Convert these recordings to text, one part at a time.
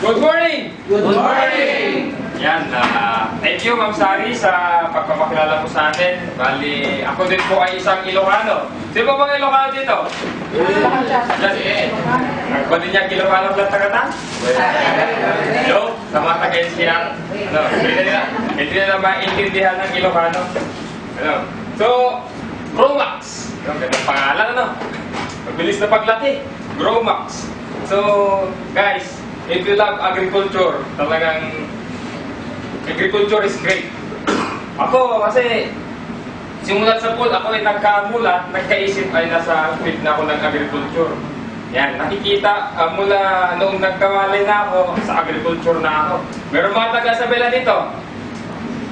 Good morning! Good morning! Yan, thank you Ma'am Sari sa pagpapakilala mo sa atin. Bali, ako din po ay isang Ilocano. Sino ba bang Ilocano dito? Yes. Pwede niya Ilocano lang tagatan? Hello? Sa mga taga-NCR? Ano? Hindi nila maintindihan ng Ilocano. Ano? So, Gromax. Gandang pangalan, ano? Mabilis na paglaki. Gromax. So, guys, if you love agriculture, talagang agriculture is great. Ako kasi simulat sa pool, ako ay nagkaisip ay nasa field na ako ng agriculture. Yan, nakikita mula noong nagkawalay na ako, sa agriculture na ako. Meron mga taga-Isabela dito.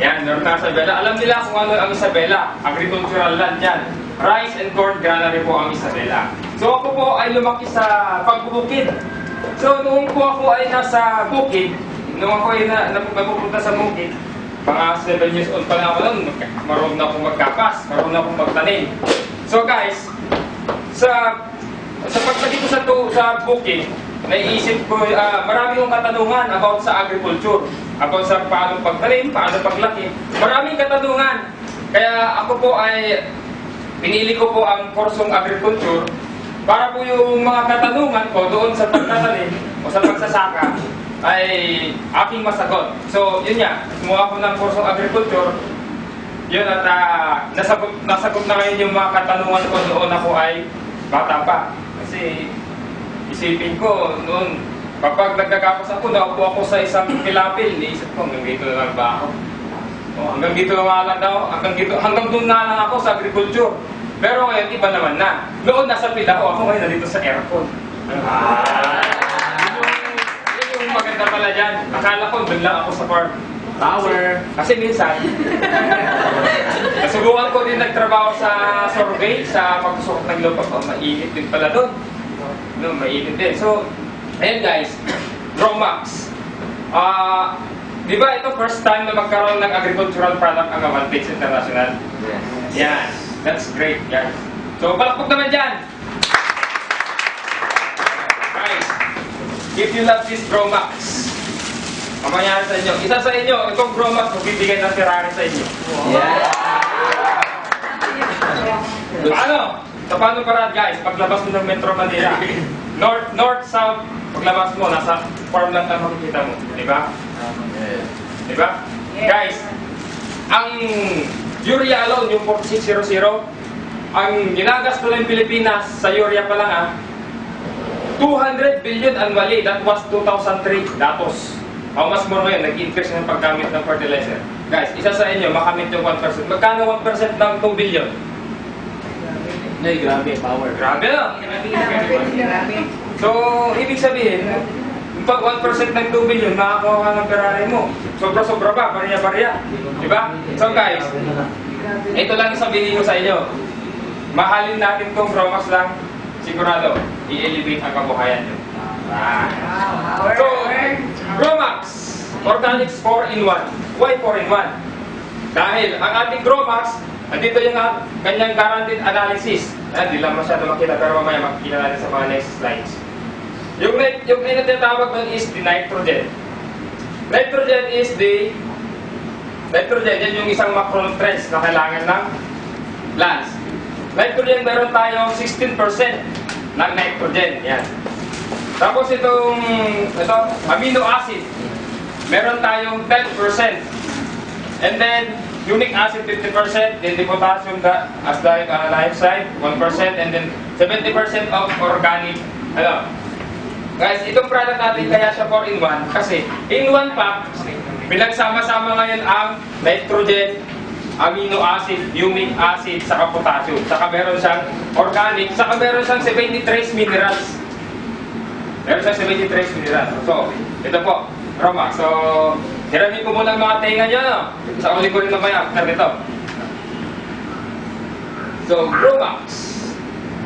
Yan, meron taga-Isabela. Alam nila kung ano ang Isabela. Agricultural land yan. Rice and corn granary po ang Isabela. So ako po ay lumaki sa pagbubukid. So noong po ako ay nasa bukid, nung ako ay napupunta sa bukid, mga 7 years old pa lang ako noon, marunong na akong magkapas, marunong na akong magtanim. So guys, sa paglagi ko sa bukid, naiisip ko, marami kong katanungan about sa agriculture, about sa paano pagtanim, paano paglaki. Maraming katanungan. Kaya ako po ay pinili ko po ang kursong agriculture para po yung mga katanungan ko doon sa pagtatanim o sa pagsasaka ay aking masagot. So, yun nga, kumuha ko ng kursong agriculture, yun at nasagot na ngayon yung mga katanungan ko doon ako ay bata pa. Kasi isipin ko noon, kapag nagkakapos ako, naupo ako sa isang pilapil, niisip ko, hanggang dito na lang ba ako? Hanggang dito na lang daw, hanggang doon na lang ako sa agriculture. Pero ngayon, iba naman na. Noon nasa pila ako ngayon nandito sa aircon. Yun yung maganda pala dyan. Akala ko doon lang ako sa farm. Power! Kasi minsan, nasubukan ko din nagtrabaho sa survey, sa pagsusok ng lupa. Mainit din pala doon. No, mainit din. So, ayan guys, Gromax. Di ba ito first time na magkaroon ng agricultural product ang Avantage International? Yes. Yan. That's great, guys. So, palakpok naman dyan! Guys, if you love this Gromax, mamaya sa inyo. Isa sa inyo, itong Gromax, magbibigay ng Ferrari sa inyo. Yeah. Paano? Sa paano paraan, guys? Paglabas mo ng Metro Manila, north, south, paglabas mo, nasa farmland na makikita mo. Di ba? Di ba? Guys, ang urea alone, yung 4600, ang ginagasto ng Pilipinas sa urea pa lang 200 billion annually. That was 2003 datos. How much more ngayon? Nag-increase ng paggamit ng fertilizer. Guys, isa sa inyo, makamit yung 1%. Magkano 1% ng 2 billion? Ay, grabe, power. Grabe na! So, ibig sabihin, pag 1% ng 2 billion, makakuha ka ng Ferrari mo. Sobra-sobra pa, barya-barya. Diba? So guys, ito lang sabihin ko sa inyo. Mahalin natin itong Gromax lang, sigurado, i-elevate ang kabuhayan nyo. So, Gromax, Organics 4-in-1. Why 4-in-1? Dahil ang ating Gromax, andito yung kanyang guaranteed analysis. Hindi lang masyado makita, pero mamaya makikita natin sa mga next slides. Yung tinatawag nun is the nitrogen. Nitrogen is nitrogen, yan yung isang macronutrients na kailangan ng plants. Nitrogen, meron tayong 16% ng nitrogen. Yan. Tapos ito, amino acid, meron tayong 10%. And then, unique acid 50%, then the potassium as the life side, 1%, and then 70% of organic. Guys, itong product natin kaya siya 4-in-1 kasi in one pack, pinagsama-sama ngayon ang nitrogen, amino acid, humic acid, saka potassium. Saka meron siyang organic, saka meron siyang 70 trace minerals. Meron siyang 70 trace minerals. So, ito po, Gromax. So, hiramin ko muna ang mga tenga nyo, no? Sa uli ko rin mamaya after nito. So, Gromax.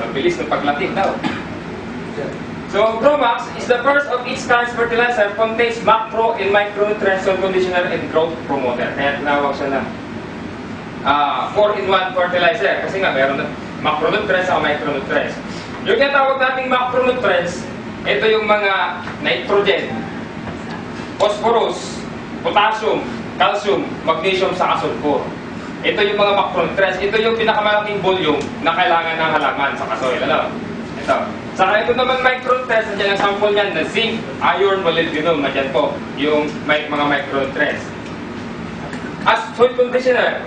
Mabilis ng paglati daw. So, Gromax is the first of its kind fertilizer, contains macro and micronutrients, soil conditioner, and growth promoter. Kaya tinawag siya na 4-in-1 fertilizer. Kasi nga, meron na macronutrients at micronutrients. Yung tinatawag nating macronutrients, ito yung mga nitrogen, phosphorus, potassium, calcium, magnesium, saka sulfur. Ito yung mga macronutrients. Ito yung pinakamalaking volume na kailangan ng halaman sa soil. Ano? Ito. Saka ito naman micronutrients, nandiyan ang sample niyan na zinc, iron, molybdenum. Nandiyan po yung mga micronutrients. As soil conditioner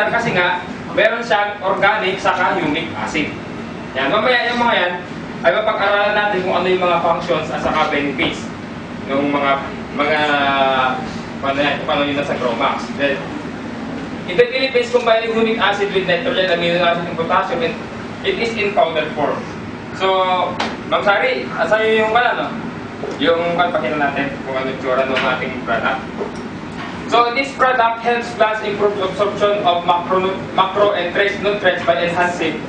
kasi nga, meron siyang organic saka humic acid. Yan. Mamaya yung mga yan, ay mapag-aralan natin kung ano yung mga functions at saka benefits ng paano yun nasa Gromax. Then, in the Philippines, combining humic acid with nitrogen, amino acid, and potassium, and it is in powder form. So, Ma'am Sari, asan yung yung pakita natin kung ano yung tsura ng ating product. So, this product helps plants improve absorption of macro and trace nutrients by enhancing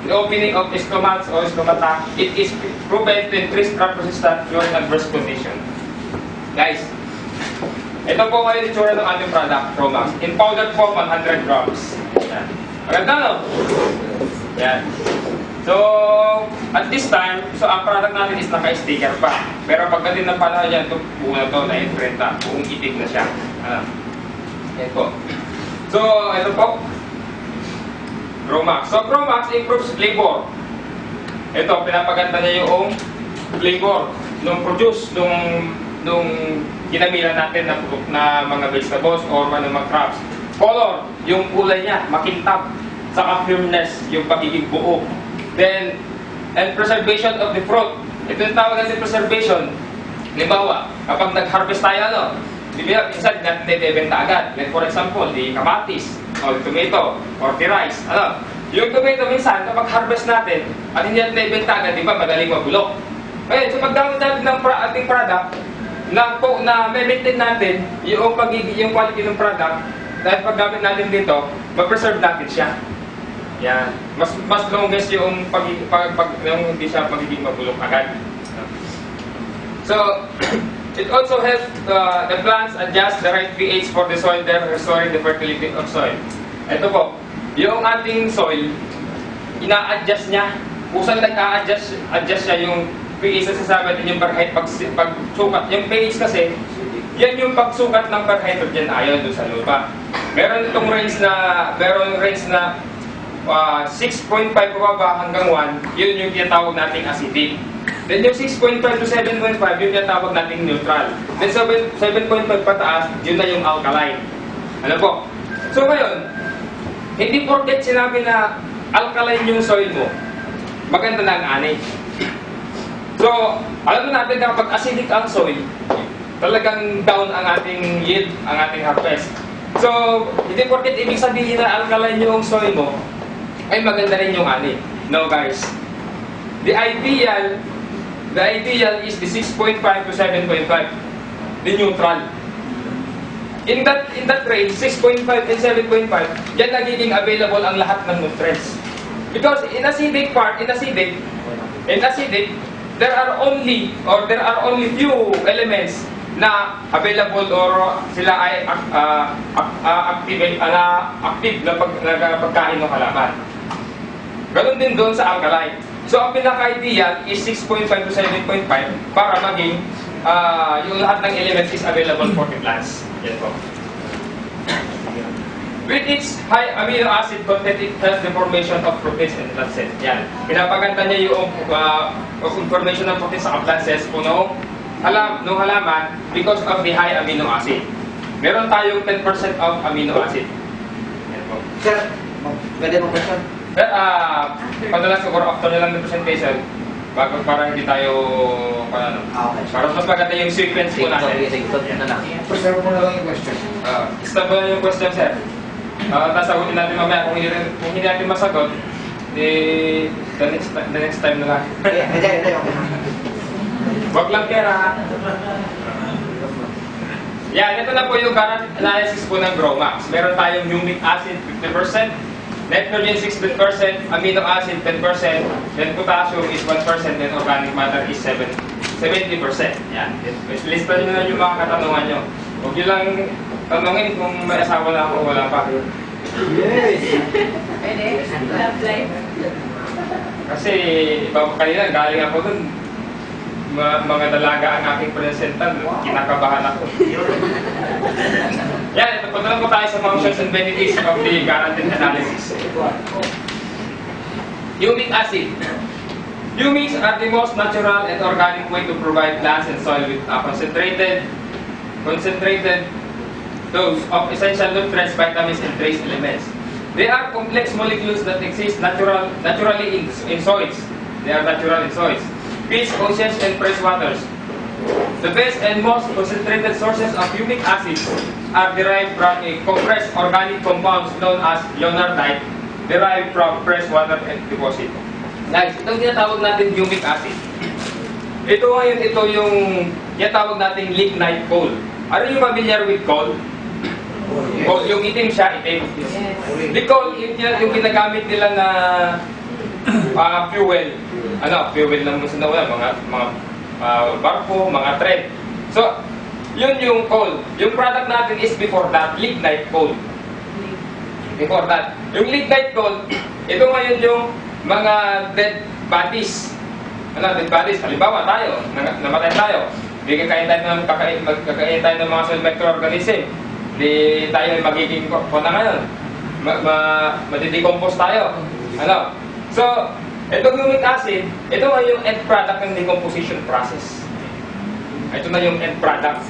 the opening of stomachs or stomata. It is proven to increase crop resistance during adverse conditions. Guys, ito po ngayon yung tsura ng ating product, Gromax. In powder form, 100 grams. Yan. Maganda, no? Yan. So, at this time, ang product natin is naka-sticker pa. Pero pagdating ng panahon yan, buo na ito, na-imprenta. Buong itig na siya. Yan po. So, ito po. Gromax. So, Gromax improves flavor. Ito, pinapaganda niya yung flavor nung produce, nung ginamila natin na mga vegetables or mga crops. Color, yung kulay niya, makintab. Saka firmness, yung pagiging buo. Then, and preservation of the fruit. Ito yung tawag natin preservation. Halimbawa, kapag nag-harvest tayo, minsan natin ibenta agad. Like for example, di kamatis, or tomato, or the rice. Yung tomato minsan, kapag harvest natin, at hindi natin ibenta agad, di ba, madaling mabulok. Ngayon, sa paggamit natin ng ating product, na maintain natin yung quality ng product, dahil paggamit natin dito, ma-preserve natin siya. Yan. Mas longest yung hindi siya magiging mabulok agad. So, it also helps the plants adjust the right pH for the soil, thereby restoring the fertility of soil. Ito po, yung ating soil, ina-adjust niya. Kung saan nag-a-adjust siya yung pH na sasabi natin yung per height pagsukat. Yung pH kasi, yan yung pagsukat ng per hydrogen ion doon sa lupa. Meron itong range na 6.5 pababa hanggang 1, yun yung tinatawag nating acidic. Then yung 6.5 to 7.5, yun yung tinatawag nating neutral. Then 7.5 pataas, yun na yung alkaline. Ano po? So ngayon, hindi porket sinabi na alkaline yung soil mo, maganda na ang ani. So, alam natin na kapag acidic ang soil, talagang down ang ating yield, ang ating harvest. So, hindi porket ibig sabihin na alkaline yung soil mo, ay maganda rin yung ani. No guys. The ideal is the 6.5 to 7.5. The neutral. In that range, 6.5 and 7.5, yan nagiging available ang lahat ng nutrients. Because in acidic, there are only few elements na available or sila ay active na pagkain ng halaman. Ganon din doon sa alkaline. So ang pinaka-ideal is 6.5 to 7.5 para maging yung lahat ng elements is available for the plants. Yan po. With its high amino acid content, it helps the formation of proteins and plant cells. Yan. Pinapaganda niya yung formation ng proteins sa plant cells nung halaman because of the high amino acid. Meron tayong 10% of amino acid. Yan po. Sir, pwede mo question? Sir, padalas siguro after na lang ng presentation, para hindi tayo, Okay. para mas maganda yung sequence po natin. Sige, na lang. Preserve mo na lang yung question. Stop na yung question, sir. Tapos sagutin natin mamaya kung hindi natin masagot, the next time na lang. Hindi. Wag lang pera, ha? Yan, ito na po yung current analysis po ng Gromax. Meron tayong humic acid 50%, nitrogen 16%, amino acid 10%, then potassium is 1%, then organic matter is 70%. Yan. Lista nyo na yung mga katanungan nyo. Huwag nyo lang tanungin kung may asawa na ako o wala pa. Yes! Pwede? Love life. Kasi kanina galing ako dun. mga dalaga ang aking presentan, kinakabahan ako. Yan, ito punta lang po tayo sa functions and benefits of the quarantine analysis. Humic acid. Humics are the most natural and organic way to provide plants and soil with a concentrated dose of essential nutrients, vitamins, and trace elements. They are complex molecules that exist naturally in soils. They are natural in soils, fields, oceans, and fresh waters. The best and most concentrated sources of humic acids are derived from a compressed organic compounds known as leonardite, derived from freshwater deposit. Guys, itong tinatawag natin humic acid. Ito ngayon, ito yung tinatawag natin lignite coal. Are you familiar with coal? Coal, yung itim siya, itim. The coal, yung ginagamit nila na fuel. Fuel ng mga barko, mga train. So, yun yung coal. Yung product natin is before that, lignite coal. Before that. Yung lignite coal, ito ngayon yung mga dead bodies. Dead bodies. Halimbawa tayo, namatay tayo. Kakain tayo ng mga soil microorganism. Di tayo magiging na ngayon. Madidecompose tayo. So, itong humic acid, ito nga yung end product ng decomposition process. Ito na yung end product.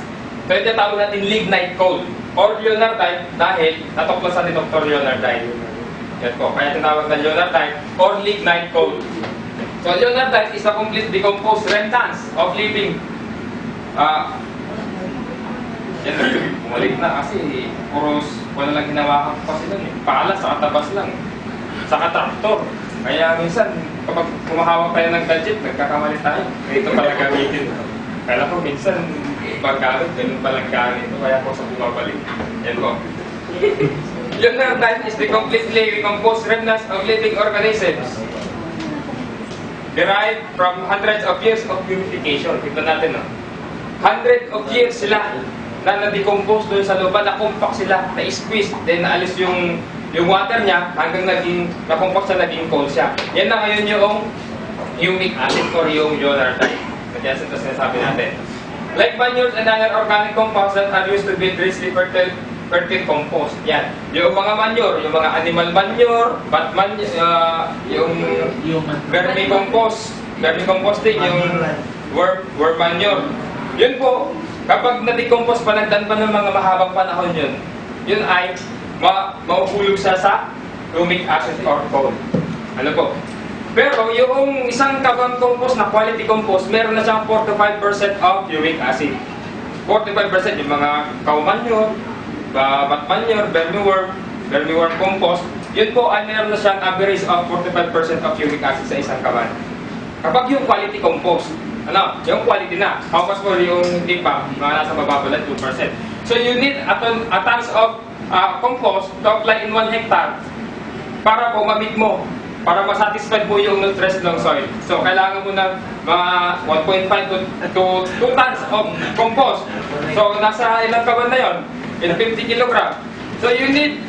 So, ito tawag natin lignite coal or leonardite dahil natuklasan ni Dr. Leonardite. Yan po. Kaya tinawag na leonardite or lignite coal. So, leonardite is a complete decomposed remnants of living. Yan, bumalik na kasi wala lang hinawakan ko kasi nun eh. Pala, saka tabas lang. Saka traktor. Kaya minsan, kapag kumahawak tayo ng gadget, nagkakamali tayo. Ito pala gamitin. Kaya ko minsan, paggamit, ganun palang gamit. Kaya ko sa bumabalik. Yan po. Leonardite is the completely recomposed remnants of living organisms derived from hundreds of years of purification. Tignan natin, no? Hundreds of years sila na na-decompose doon sa loob, na-compact sila, na-squeeze, then naalis yung water niya hanggang na-compact siya, naging coal siya. Yan na ngayon yung humic acid or yung leonardite. Kaya ito sinasabi natin. Like manures and other organic compounds that are used to build richly fertile compost. Yan. Yung mga manure, yung mga animal manure, yung vermicomposting, yung worm manure. Yun po, kapag na-decompose pa, nagdaan pa ng mga mahabang panahon yun ay mahuhulog siya sa humic acid or coal. Ano po? Pero yung isang kabang compost na quality compost, meron na siyang 45% of humic acid. 45% yung mga cow manure, bat manure, vermiworm compost, yun po ay meron na siyang average of 45% of humic acid sa isang kaban. Kapag yung quality compost, yung quality na. How much more yung hindi pa? Nasa mababa lang 2%. So you need a tons of compost to apply in 1 hectare para po ma-meet mo, para masatisfied po yung nutrients ng soil. So kailangan mo ng mga 1.5 to 2 tons of compost. So nasa ilang kaban na yon? In 50 kg. So you need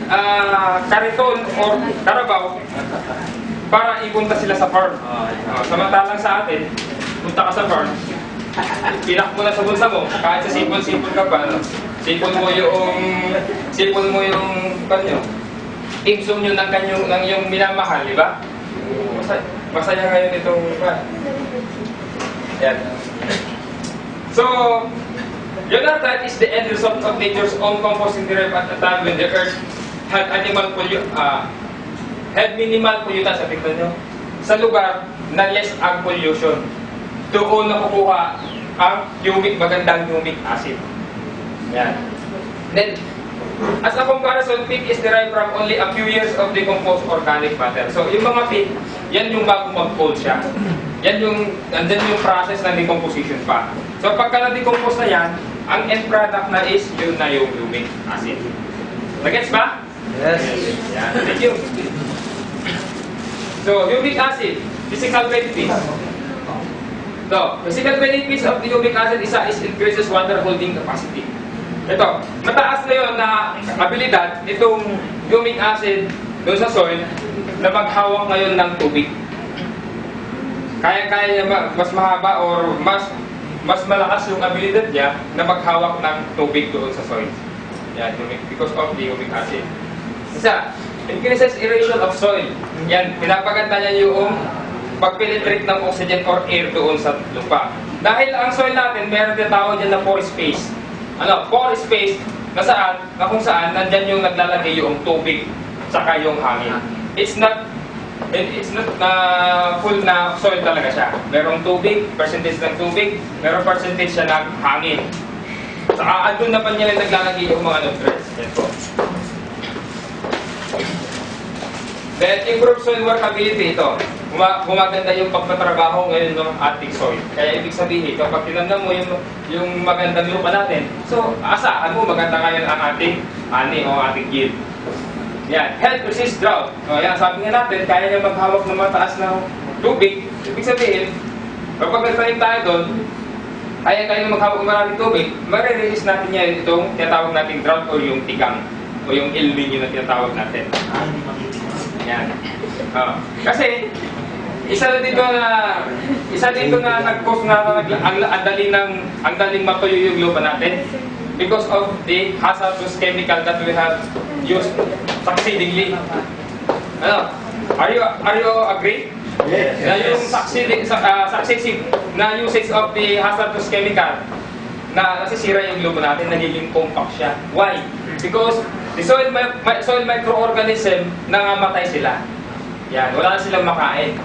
kariton or karabaw para ipunta sila sa farm. Samantalang sa atin, punta ka sa farm, pinak mo na sa bulsa mo, kahit sa simple ka pa, sipon mo yung insum nyo ng yung minamahal, di ba? Masaya ngayon itong yan. So, leonardite is the end result of nature's own composting derived at the time when the earth had minimal pollutants, tingnan nyo, sa lugar na less ang pollution. Doon nakukuha ang magandang humic acid. Yan. Then, as a comparison, peat is derived from only a few years of decomposed organic matter. So, yung mga peat, yan yung bago mag-cold siya. Andyan yung process ng decomposition pa. So, pagka na-decompose na yan, ang end product na is yun na yung humic acid. Nagets ba? Yes. Yan. Thank you. So, humic acid, physical benefits. So, physical benefits of the humic acid is increases water holding capacity. Ito, mataas na yun na abilidad itong humic acid doon sa soil na maghawak ngayon ng tubig. kaya niya mas mahaba or mas malakas yung abilidad niya na maghawak ng tubig doon sa soil. Yan, because of the humic acid. Isa, increases aeration of soil. Yan, pinapaganda niya yung pag-penetrate ng oxygen or air doon sa lupa. Dahil ang soil natin, meron din tawag dyan na pore space. Pore space na kung saan nandyan yung naglalagay yung tubig saka yung hangin. It's not full na soil talaga siya. Merong tubig, percentage ng tubig, merong percentage siya ng hangin. Saka andun naman niya yung naglalagay yung mga nutrients. Yan po. Then, improve soil workability ito. Gumaganda yung pagtatrabaho ngayon ng ating soil. Kaya ibig sabihin, kapag tinanong mo yung magandang lupa natin, so asaan mo maganda ngayon ang ating ani o ating yield. Yan, help resist drought. O yan, sabi nga natin, kaya niya maghawak ng mataas na tubig. Ibig sabihin, kapag nagtanim tayo doon, kaya tayo maghawak ng maraming tubig, mariresist natin yan itong tinatawag nating drought o yung tigang o yung El Niño na tinatawag natin. Yan. Kasi, isa dito na nag-cause na ang daling matuyo yung lupa natin because of the hazardous chemical that we have used succeedingly. Are you agree? Yes. Na yung successive na usage of the hazardous chemical na nasisira yung lupa natin, nagiging compact siya. Why? Because the soil microorganism nangamatay sila. Yan, wala na silang makain.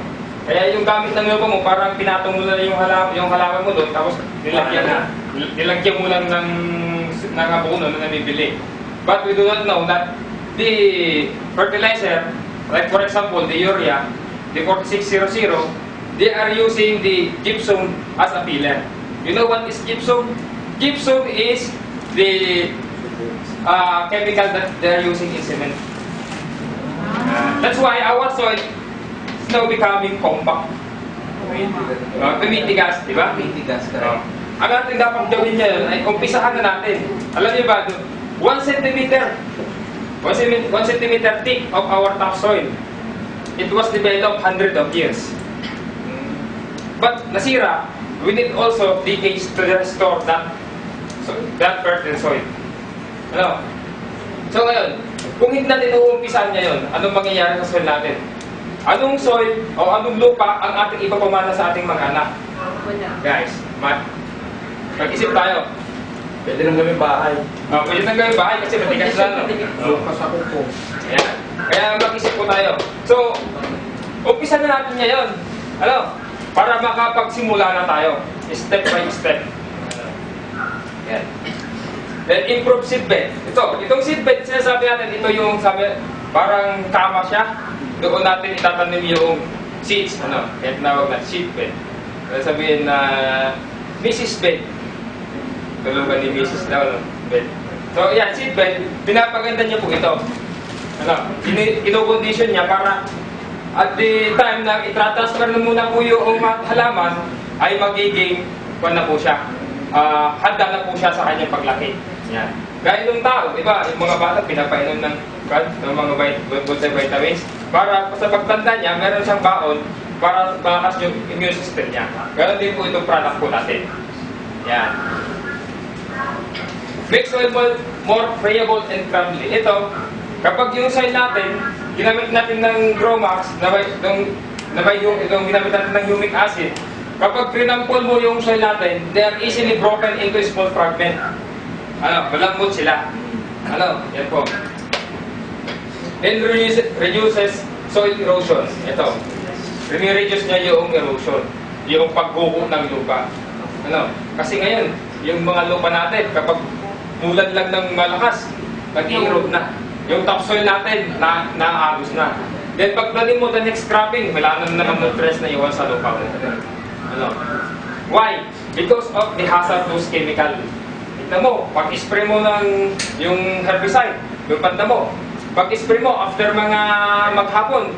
Kaya yung gamit ng lupa mo, parang pinatong mo na yung halaman mo doon, tapos nilagyan mo lang ng abono na nabibili. But we do not know that the fertilizer, like for example, the urea, the 4600, they are using the gypsum as a filler. You know what is gypsum? Gypsum is the chemical that they are using in cement. That's why our soil is now becoming compact. Tumitigas, di ba? Tumitigas ka rin. Ang ating dapat gawin niya yun ay umpisahan na natin. Alam niyo ba, 1 centimeter thick of our topsoil. It was developed hundreds of years. But nasira, we need also decades to restore that fertile soil. So ngayon, kung hindi natin uumpisahan ngayon, anong mangyayari sa soil natin? Anong soil o anong lupa ang ating ipapamana sa ating mga anak? Guys, mag-isip tayo. Pwede nang gawin bahay. Pwede nang gawin bahay kasi matigas lang. Lupas ako po. Ayan. Kaya mag-isip po tayo. So, umpisa na natin ngayon. Para makapagsimula na tayo. Step by step. Ayan. Then, improve seedbed. Itong seedbed, sinasabi natin, ito yung parang kama siya. Doon natin itatanim yung seeds. Kaya tinawag na seedbed. Sabihin na Mrs. Bed. Tulugan ni Mrs. na bed. So, yan, seedbed, pinapaganda niya po ito. Ino-condition niya para at the time na i-transfer na muna po yung halaman, ay magiging na po siya. Handa na po siya sa kanyang paglaki. Yan. Gaya ng tao, diba? Yung mga bata, pinapainom ng mga vitamins. Para sa pagtanda niya, meron siyang baon para malakas yung immune system niya. Ganon din po itong product po natin. Yan. Make soil more friable and crumbly. Ito, kapag yung soil natin, ginamit natin ng Gromax, itong ginamit natin ng humic acid, kapag trinampol mo yung soil natin, they are easily broken into small fragment. Malambot sila. Yan po. And reduces soil erosion. Ito. Reduce niya yung erosion. Yung pagguho ng lupa. Kasi ngayon, yung mga lupa natin, kapag mulan lang ng malakas, nag-erode na. Yung topsoil natin, naagos na. Then pagdating mo the next cropping, wala na naman nutrients na iwan sa lupa mo. Why? Because of the hazardous chemical. Tignan mo, pag-spray mo ng yung herbicide, yung panda mo, pag-spray mo after mga maghapon,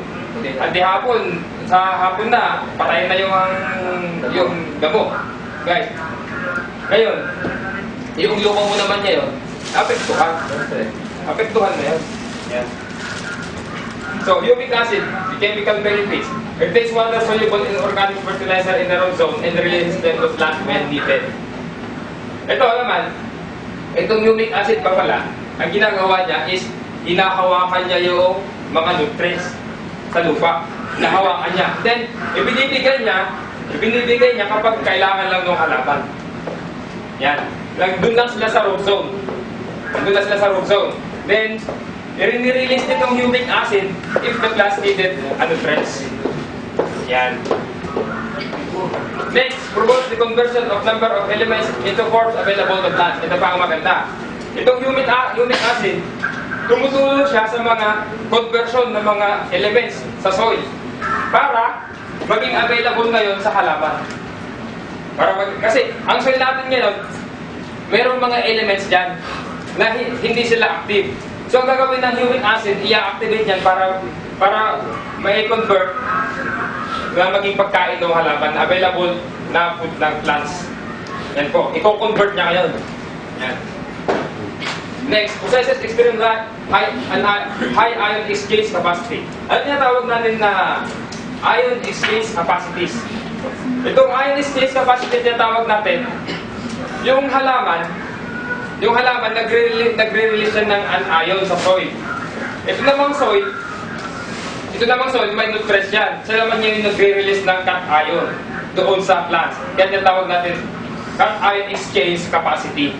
at di hapon, sa hapon na, patay na yung damo. Guys, ngayon, yung lupa mo naman niya yun, apektuhan. Apektuhan na yun. Yan. So, humic acid, the chemical benefits, retains water soluble in organic fertilizer in the root zone and releases them to plant when needed. Ito naman, itong humic acid pa pala, ang ginagawa niya is hinahawakan niya yung mga nutrients sa lupa. Hinahawakan niya. Then, ibinibigay niya kapag kailangan lang ng halaman. Yan. Doon lang sila sa root zone. Doon lang sila sa root zone. Then, i-release nitong humic acid if the plants needed nutrients. Yan. Next, promotes the conversion of number of elements into forms available to plants. Ito pa ang maganda. Itong humic acid, tumutulong siya sa mga conversion ng mga elements sa soil para maging available ngayon sa halaman. Kasi ang soil natin ngayon, mayroong mga elements dyan na hindi sila active. So ang gagawin ng humic acid, i-activate yan para ma-convert na maging pagkain ng halaman na available na food ng plants. Yan po, i-convert niya ngayon. Yan. Next, possesses extreme high ion exchange capacity. Ano tinatawag natin na ion exchange capacities? Itong ion exchange capacity tinatawag natin, yung halaman nagre-release siya ng anion sa soil. Ito namang soil, may nutrients yan. Siya naman yung nagre-release ng cation doon sa plants. Kaya tinatawag natin cation exchange capacity.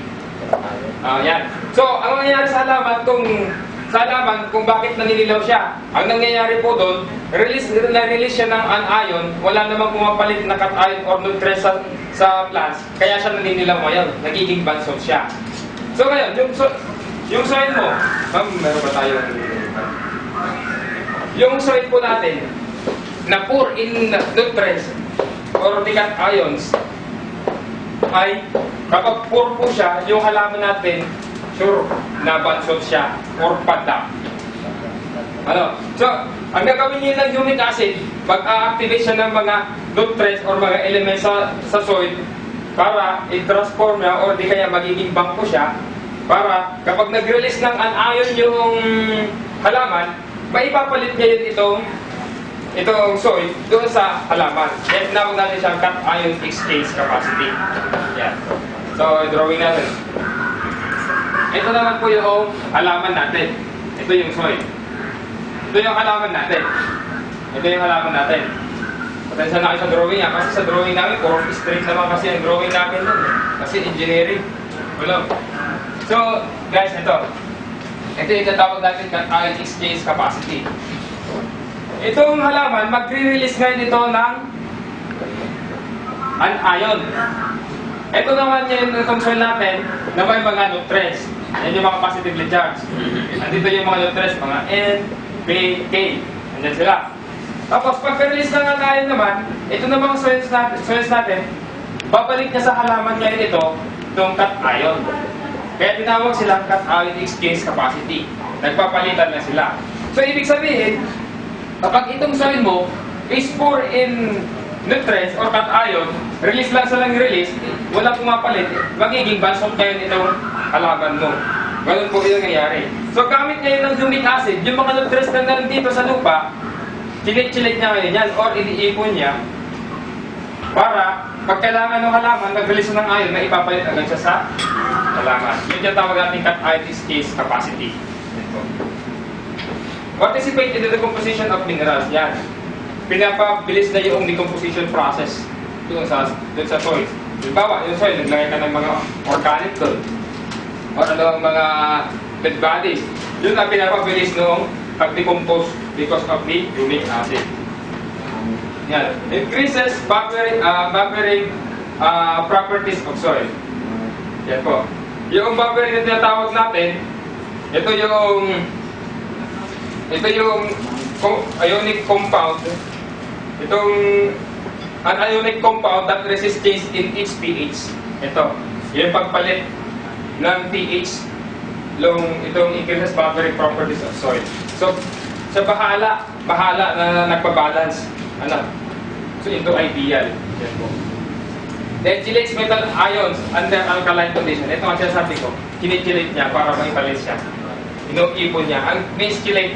Yan. So, ang nangyayari sa halaman kung bakit naninilaw siya, ang nangyayari po doon, release siya ng anion, wala namang pumapalit na cation or nutrients sa plants, kaya siya naninilaw ngayon, nagiging bansot siya. So ngayon, yung soil mo, meron ba tayong... Yung soil po natin, na poor in nutrients or the cations, ay kapag poor po siya, yung halaman natin, sure, nabansot siya or padak. So, ang gagawin niya ng humic acid, mag-a-activate siya ng mga nutrients or mga elements sa soil para i-transform niya or di kaya magiging bangko siya para kapag nag-release ng anion yung halaman, maipapalit niya yun itong soil doon sa halaman. Kaya tinawag natin siyang cation exchange capacity. Yan. So, drawing natin. Ito naman po yung halaman natin. Ito yung soil. Ito yung halaman natin. Pasensya na kayo sa drawing niya. Kasi sa drawing namin, puro straight naman kasi ang drawing namin doon. Kasi engineering. So, guys, ito yung tatawag natin cation exchange capacity. Itong halaman, magre-release ngayon ito ng anion. Ito naman itong soil natin na may mga nutrients. Yan yung mga positively charged. Andito yung mga nutrients, mga N, P, K. Andyan sila. Tapos, pag-release ng anion naman, ito namang soils natin, babalik niya sa halaman ngayon itong cation. Kaya tinawag silang cation exchange capacity. Nagpapalitan na sila. So, ibig sabihin, kapag itong soil mo is poor in nutrients or cation, release lang sa release, wala pumapalit, magiging bansot ngayon itong halaman mo. Ganun po yung nangyayari. So, gamit ngayon ng humic acid, yung mga nutrients na nandito sa lupa, chilit-chilit niya ngayon yan or iniipon niya para pag kailangan ng halaman, nag-release ng ion, may ipapalit agad siya sa halaman. Yun yung tawag natin cation exchange capacity. Participate in the decomposition of minerals. Yan. Pinapabilis na yung decomposition process doon sa soil. Halimbawa, yung soil, naglagay ka ng mga organic doon or mga dead bodies. Yun ang pinapabilis noong pag-decompose because of the humic acid. Yan. Increases buffering properties of soil. Yan po. Yung buffering na tinatawag natin, ito yung ionic compound. Itong an ionic compound that resists change in its pH. Ito. Yung pagpalit ng pH. Itong increases buffering properties of soil. So, sa bahala na nagpa-balance. So, ito ideal. Yan po. Then, chelates metal ions under alkaline condition. Ito ang sinasabi ko. Chinichilit niya para maipalit siya. inuipon niya. Ang meschelate,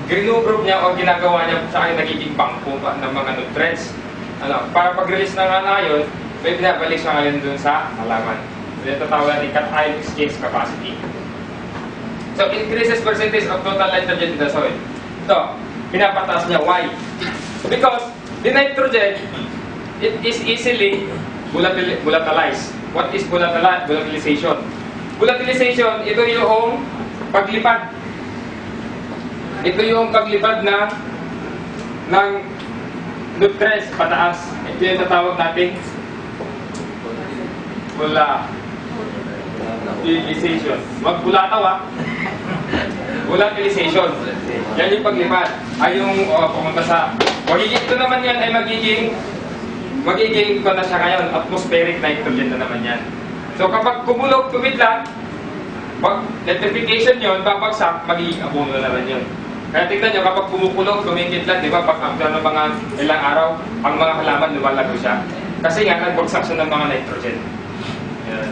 group niya o ginagawa niya sa akin nagiging bangko pa ng mga nutrients. Ano, para pag-release ng anion, may binabalik siya ngayon dun sa halaman. So, ito tawag natin cation exchange capacity. So, increases percentage of total nitrogen in the soil. Ito, pinapataas niya. Why? Because the nitrogen, it is easily volatilized. What is volatilization? Volatilization, ito yung paglipad. Ito yung paglipad ng nutrients pataas. Ito yung tatawag natin volatilization. Wag bulataw ha. Volatilization. Yan yung paglipad. Ay yung pumunta sa... Ito naman yan ay magiging ko na siya ngayon, atmospheric nitrogen na naman yan. So kapag kumulog, kumidlat, pag nitrification yun, babagsak, magiging abono na naman yun. Kaya tignan nyo, kapag kumukulog, kumikidlat, di ba, pag after ng mga ilang araw, ang mga halaman lumalago siya. Kasi nga, nagbagsak siya ng mga nitrogen. Yan.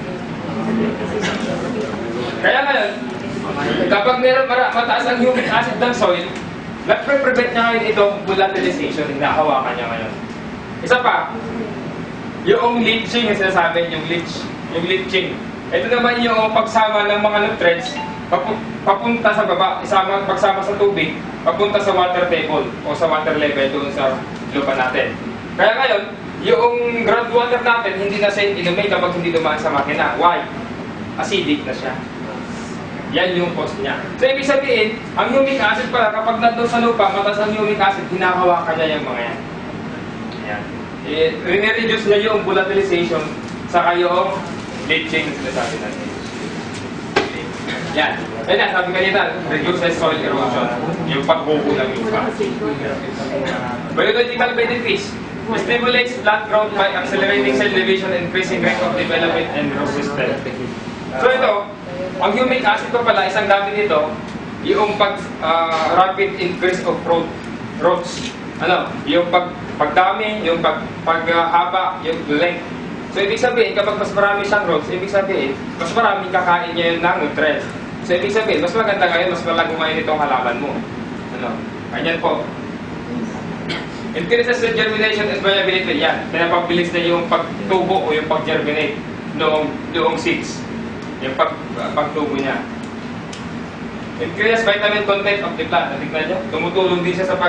Kaya ngayon, kapag meron mataas ang humic acid ng soil, nagpre-prevent niya ngayon itong volatilization, hinahawakan niya ngayon. Isa pa, yung leaching, yung sinasabi, yung leaching. Ito naman yung pagsama ng mga nutrients papunta sa baba, pagsama sa tubig, papunta sa water table o sa water level doon sa lupa natin. Kaya ngayon, yung groundwater natin, hindi na siya inumin kapag hindi dumaan sa makina. Why? Acidic na siya. Yan yung cause niya. So, ibig sabihin, ang humic acid pala, kapag nandun sa lupa, mataas ang humic acid, hinahawakan niya yung mga yan. Yan. Rine-reduce niya yung volatilization saka yung leaching na sinasabi natin. Yan. Kaya sabi kanina, reduces soil erosion. Yung pagbubo ng lupa. Biological benefits. Stimulates plant growth by accelerating cell division, increasing rate of development and growth system. So ito, ang humic acid ko pala, isang gamit nito, yung rapid increase of roots. Ano? Yung pagdami, yung paghaba, yung length. So, ibig sabihin, kapag mas marami siyang roots, ibig sabihin, mas marami kakain niya yun ng nutrients. So, ibig sabihin, mas maganda ngayon, mas malago ngayon itong halaman mo. Ano? Ganyan po. Increases the germination and viability. Yan. Pinapabilis na yung pagtubo o yung pag-germinate noong seeds. Yung pagtubo niya. Increases vitamin content of the plant. Natignan niyo? Tumutulong din siya sa